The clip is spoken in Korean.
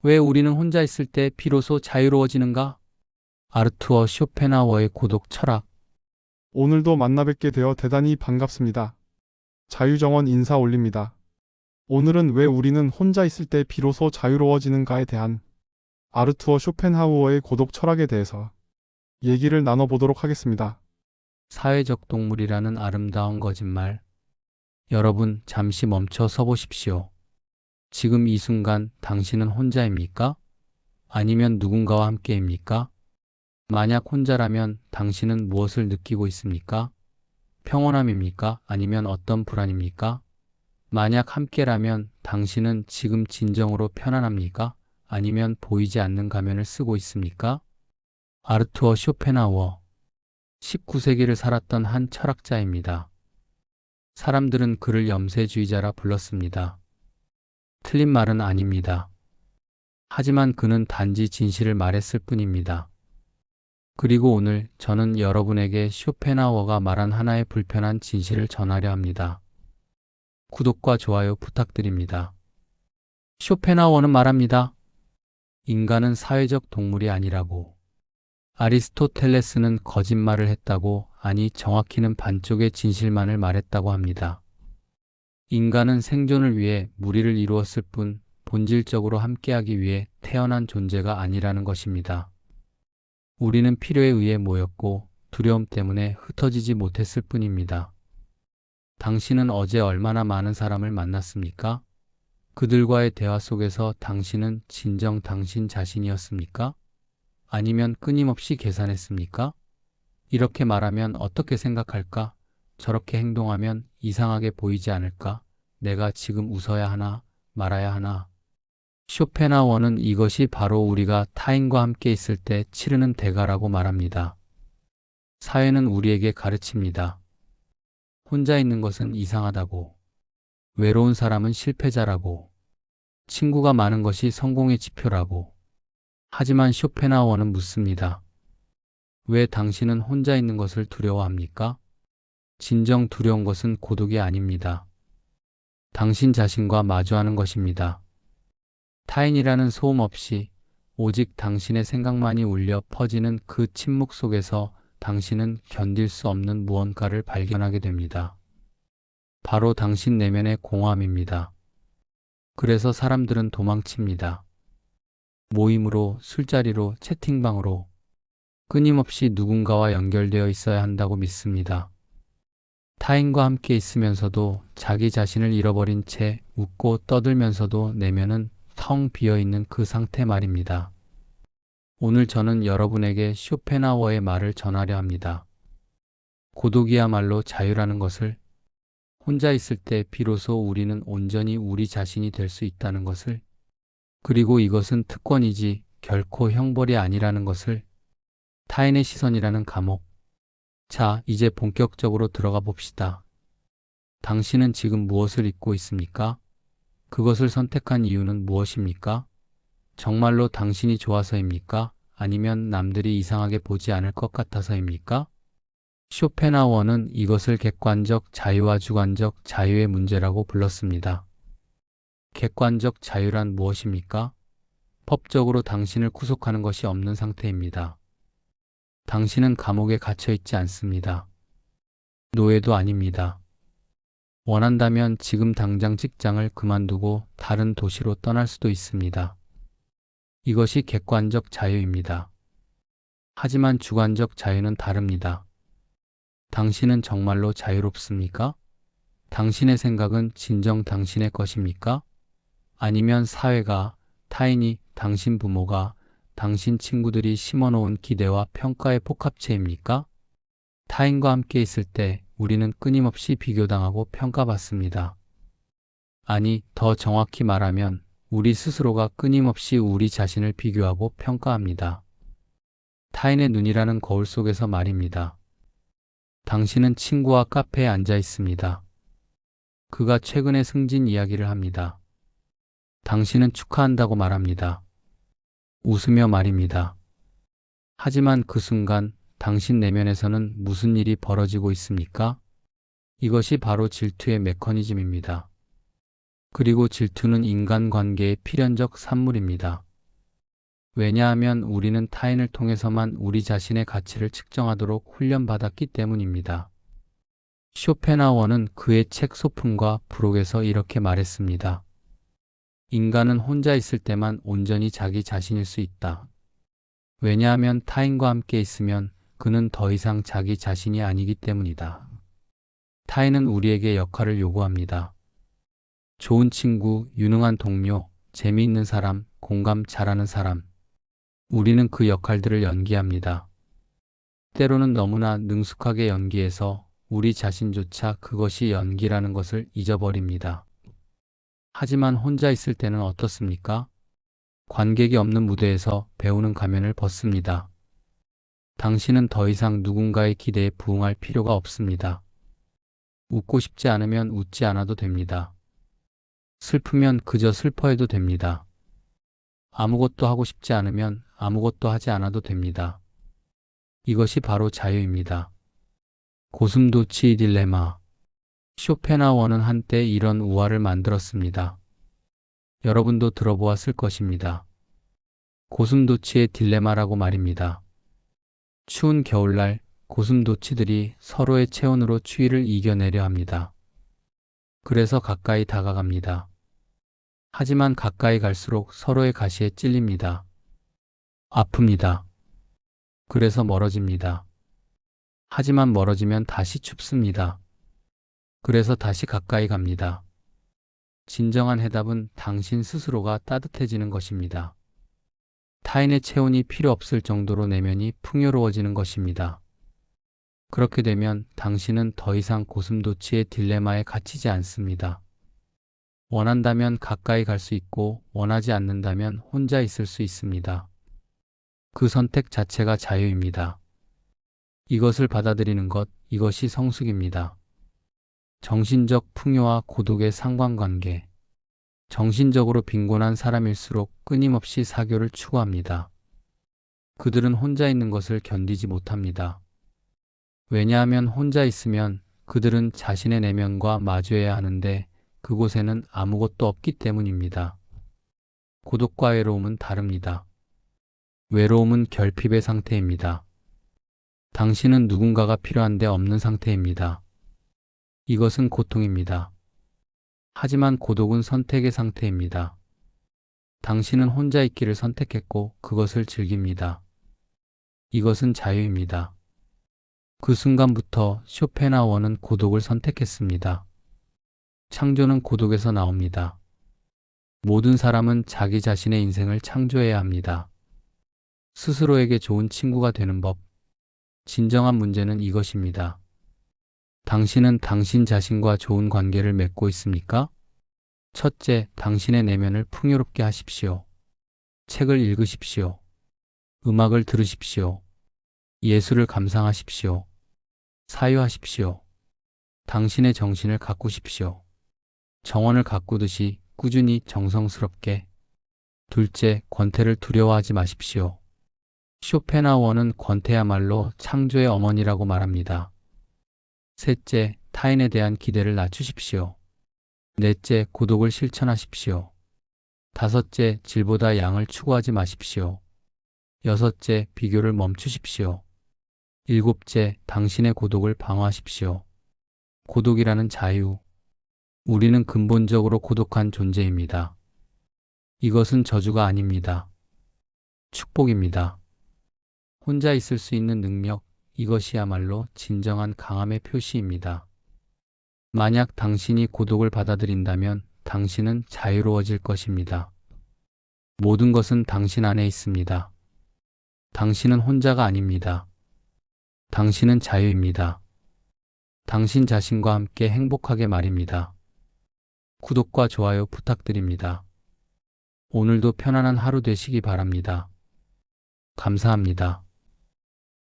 왜 우리는 혼자 있을 때 비로소 자유로워지는가? 아르투어 쇼펜하우어의 고독 철학. 오늘도 만나 뵙게 되어 대단히 반갑습니다. 자유정원 인사 올립니다. 오늘은 왜 우리는 혼자 있을 때 비로소 자유로워지는가에 대한 아르투어 쇼펜하우어의 고독 철학에 대해서 얘기를 나눠보도록 하겠습니다. 사회적 동물이라는 아름다운 거짓말. 여러분, 잠시 멈춰 서 보십시오. 지금 이 순간 당신은 혼자입니까? 아니면 누군가와 함께입니까? 만약 혼자라면 당신은 무엇을 느끼고 있습니까? 평온함입니까? 아니면 어떤 불안입니까? 만약 함께라면 당신은 지금 진정으로 편안합니까? 아니면 보이지 않는 가면을 쓰고 있습니까? 아르투어 쇼펜하우어, 19세기를 살았던 한 철학자입니다. 사람들은 그를 염세주의자라 불렀습니다. 틀린 말은 아닙니다. 하지만 그는 단지 진실을 말했을 뿐입니다. 그리고 오늘 저는 여러분에게 쇼펜하우어가 말한 하나의 불편한 진실을 전하려 합니다. 구독과 좋아요 부탁드립니다. 쇼펜하우어는 말합니다. 인간은 사회적 동물이 아니라고. 아리스토텔레스는 거짓말을 했다고, 아니 정확히는 반쪽의 진실만을 말했다고 합니다. 인간은 생존을 위해 무리를 이루었을 뿐 본질적으로 함께하기 위해 태어난 존재가 아니라는 것입니다. 우리는 필요에 의해 모였고 두려움 때문에 흩어지지 못했을 뿐입니다. 당신은 어제 얼마나 많은 사람을 만났습니까? 그들과의 대화 속에서 당신은 진정 당신 자신이었습니까? 아니면 끊임없이 계산했습니까? 이렇게 말하면 어떻게 생각할까? 저렇게 행동하면 이상하게 보이지 않을까? 내가 지금 웃어야 하나, 말아야 하나? 쇼펜하우어는 이것이 바로 우리가 타인과 함께 있을 때 치르는 대가라고 말합니다. 사회는 우리에게 가르칩니다. 혼자 있는 것은 이상하다고. 외로운 사람은 실패자라고. 친구가 많은 것이 성공의 지표라고. 하지만 쇼펜하우어는 묻습니다. 왜 당신은 혼자 있는 것을 두려워합니까? 진정 두려운 것은 고독이 아닙니다. 당신 자신과 마주하는 것입니다. 타인이라는 소음 없이 오직 당신의 생각만이 울려 퍼지는 그 침묵 속에서 당신은 견딜 수 없는 무언가를 발견하게 됩니다. 바로 당신 내면의 공허함입니다. 그래서 사람들은 도망칩니다. 모임으로, 술자리로, 채팅방으로 끊임없이 누군가와 연결되어 있어야 한다고 믿습니다. 타인과 함께 있으면서도 자기 자신을 잃어버린 채 웃고 떠들면서도 내면은 텅 비어있는 그 상태 말입니다. 오늘 저는 여러분에게 쇼펜하우어의 말을 전하려 합니다. 고독이야말로 자유라는 것을, 혼자 있을 때 비로소 우리는 온전히 우리 자신이 될 수 있다는 것을, 그리고 이것은 특권이지 결코 형벌이 아니라는 것을, 타인의 시선이라는 감옥. 자, 이제 본격적으로 들어가 봅시다. 당신은 지금 무엇을 잊고 있습니까? 그것을 선택한 이유는 무엇입니까? 정말로 당신이 좋아서입니까? 아니면 남들이 이상하게 보지 않을 것 같아서입니까? 쇼펜하우어는 이것을 객관적 자유와 주관적 자유의 문제라고 불렀습니다. 객관적 자유란 무엇입니까? 법적으로 당신을 구속하는 것이 없는 상태입니다. 당신은 감옥에 갇혀 있지 않습니다. 노예도 아닙니다. 원한다면 지금 당장 직장을 그만두고 다른 도시로 떠날 수도 있습니다. 이것이 객관적 자유입니다. 하지만 주관적 자유는 다릅니다. 당신은 정말로 자유롭습니까? 당신의 생각은 진정 당신의 것입니까? 아니면 사회가, 타인이, 당신 부모가, 당신 친구들이 심어놓은 기대와 평가의 복합체입니까? 타인과 함께 있을 때 우리는 끊임없이 비교당하고 평가받습니다. 아니, 더 정확히 말하면 우리 스스로가 끊임없이 우리 자신을 비교하고 평가합니다. 타인의 눈이라는 거울 속에서 말입니다. 당신은 친구와 카페에 앉아 있습니다. 그가 최근에 승진 이야기를 합니다. 당신은 축하한다고 말합니다. 웃으며 말입니다. 하지만 그 순간 당신 내면에서는 무슨 일이 벌어지고 있습니까? 이것이 바로 질투의 메커니즘입니다. 그리고 질투는 인간관계의 필연적 산물입니다. 왜냐하면 우리는 타인을 통해서만 우리 자신의 가치를 측정하도록 훈련받았기 때문입니다. 쇼펜하워는 그의 책 소품과 부록에서 이렇게 말했습니다. 인간은 혼자 있을 때만 온전히 자기 자신일 수 있다. 왜냐하면 타인과 함께 있으면 그는 더 이상 자기 자신이 아니기 때문이다. 타인은 우리에게 역할을 요구합니다. 좋은 친구, 유능한 동료, 재미있는 사람, 공감 잘하는 사람. 우리는 그 역할들을 연기합니다. 때로는 너무나 능숙하게 연기해서 우리 자신조차 그것이 연기라는 것을 잊어버립니다. 하지만 혼자 있을 때는 어떻습니까? 관객이 없는 무대에서 배우는 가면을 벗습니다. 당신은 더 이상 누군가의 기대에 부응할 필요가 없습니다. 웃고 싶지 않으면 웃지 않아도 됩니다. 슬프면 그저 슬퍼해도 됩니다. 아무것도 하고 싶지 않으면 아무것도 하지 않아도 됩니다. 이것이 바로 자유입니다. 고슴도치 딜레마. 쇼펜하워는 한때 이런 우화를 만들었습니다. 여러분도 들어보았을 것입니다. 고슴도치의 딜레마라고 말입니다. 추운 겨울날 고슴도치들이 서로의 체온으로 추위를 이겨내려 합니다. 그래서 가까이 다가갑니다. 하지만 가까이 갈수록 서로의 가시에 찔립니다. 아픕니다. 그래서 멀어집니다. 하지만 멀어지면 다시 춥습니다. 그래서 다시 가까이 갑니다. 진정한 해답은 당신 스스로가 따뜻해지는 것입니다. 타인의 체온이 필요 없을 정도로 내면이 풍요로워지는 것입니다. 그렇게 되면 당신은 더 이상 고슴도치의 딜레마에 갇히지 않습니다. 원한다면 가까이 갈 수 있고 원하지 않는다면 혼자 있을 수 있습니다. 그 선택 자체가 자유입니다. 이것을 받아들이는 것, 이것이 성숙입니다. 정신적 풍요와 고독의 상관관계. 정신적으로 빈곤한 사람일수록 끊임없이 사교를 추구합니다. 그들은 혼자 있는 것을 견디지 못합니다. 왜냐하면 혼자 있으면 그들은 자신의 내면과 마주해야 하는데 그곳에는 아무것도 없기 때문입니다. 고독과 외로움은 다릅니다. 외로움은 결핍의 상태입니다. 당신은 누군가가 필요한데 없는 상태입니다. 이것은 고통입니다. 하지만 고독은 선택의 상태입니다. 당신은 혼자 있기를 선택했고 그것을 즐깁니다. 이것은 자유입니다. 그 순간부터 쇼펜하워는 고독을 선택했습니다. 창조는 고독에서 나옵니다. 모든 사람은 자기 자신의 인생을 창조해야 합니다. 스스로에게 좋은 친구가 되는 법. 진정한 문제는 이것입니다. 당신은 당신 자신과 좋은 관계를 맺고 있습니까? 첫째, 당신의 내면을 풍요롭게 하십시오. 책을 읽으십시오. 음악을 들으십시오. 예술을 감상하십시오. 사유하십시오. 당신의 정신을 가꾸십시오. 정원을 가꾸듯이 꾸준히 정성스럽게. 둘째, 권태를 두려워하지 마십시오. 쇼펜하워는 권태야말로 창조의 어머니라고 말합니다. 셋째, 타인에 대한 기대를 낮추십시오. 넷째, 고독을 실천하십시오. 다섯째, 질보다 양을 추구하지 마십시오. 여섯째, 비교를 멈추십시오. 일곱째, 당신의 고독을 방어하십시오. 고독이라는 자유. 우리는 근본적으로 고독한 존재입니다. 이것은 저주가 아닙니다. 축복입니다. 혼자 있을 수 있는 능력, 이것이야말로 진정한 강함의 표시입니다. 만약 당신이 고독을 받아들인다면 당신은 자유로워질 것입니다. 모든 것은 당신 안에 있습니다. 당신은 혼자가 아닙니다. 당신은 자유입니다. 당신 자신과 함께 행복하게 말입니다. 구독과 좋아요 부탁드립니다. 오늘도 편안한 하루 되시기 바랍니다. 감사합니다.